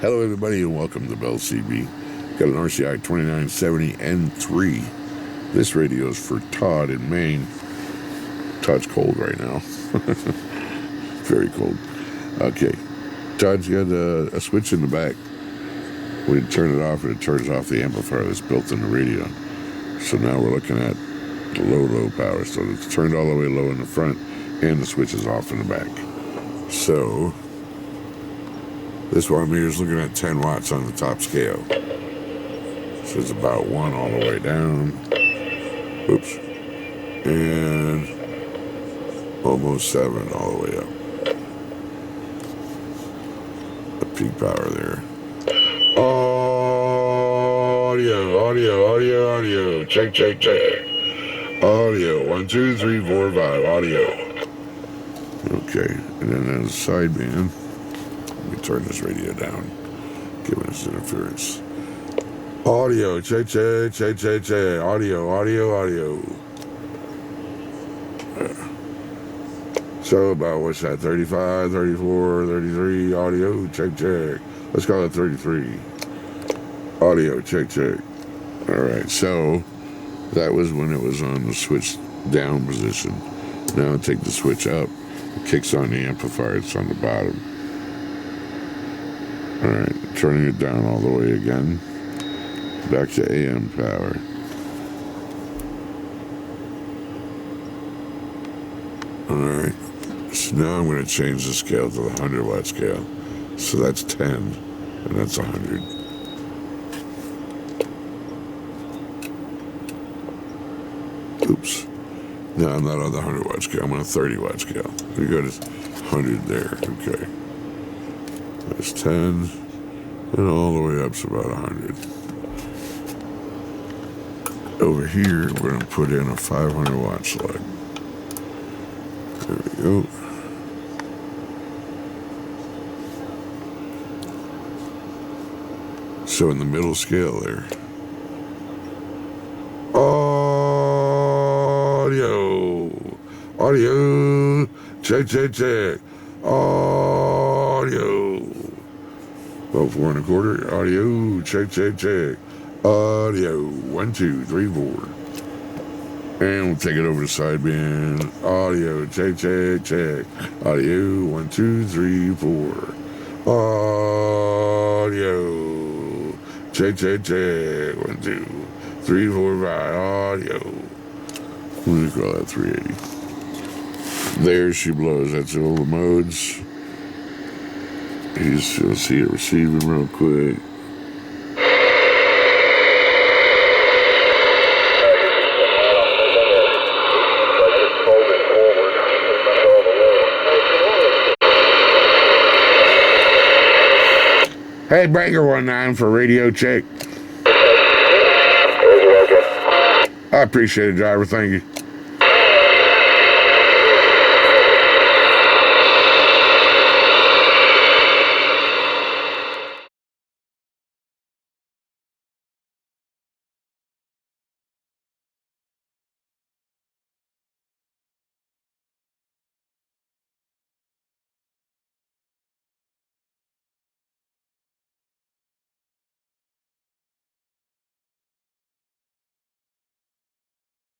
Hello everybody and welcome to Bell CB. Got an RCI-2970N3. This radio is for Todd in Maine. Todd's cold right now. Very cold. Okay. Todd's got a switch in the back. When you turn it off, it turns off the amplifier that's built in the radio. So now we're looking at the low power. So it's turned all the way low in the front and the switch is off in the back. So this watt meter is looking at 10 watts on the top scale. So it's about 1 all the way down. Oops. And almost 7 all the way up. The peak power there. Audio. Check. Audio. 1, 2, 3, 4, 5. Audio. Okay. And then there's a sideband. Let me turn this radio down, giving us interference. Audio, check. Audio. So about, what's that, 35, 34, 33, audio, check. Let's call it 33. Audio, check. All right, so that was when it was on the switch down position. Now I take the switch up, it kicks on the amplifier, it's on the bottom. Alright, turning it down all the way again. Back to AM power. Alright, so now I'm going to change the scale to the 100 watt scale. So that's 10, and that's 100. Oops. No, I'm not on the 100 watt scale, I'm on a 30 watt scale. We go to 100 there, okay. That's 10, and all the way up to about 100. Over here, we're going to put in a 500 watt slug. There we go. So in the middle scale there. Audio. Check. Audio. About 4 1/4. Audio. Check. Audio. 1, 2, 3, 4. And we'll take it over to sideband. Audio. Check. Audio. 1, 2, 3, 4. Audio. Check. 1, 2, 3, 4, 5. Audio. What do you call that? 380. There she blows. That's all the modes. You'll see it receiving real quick. Hey, Breaker 19 for radio check. I appreciate it, driver. Thank you.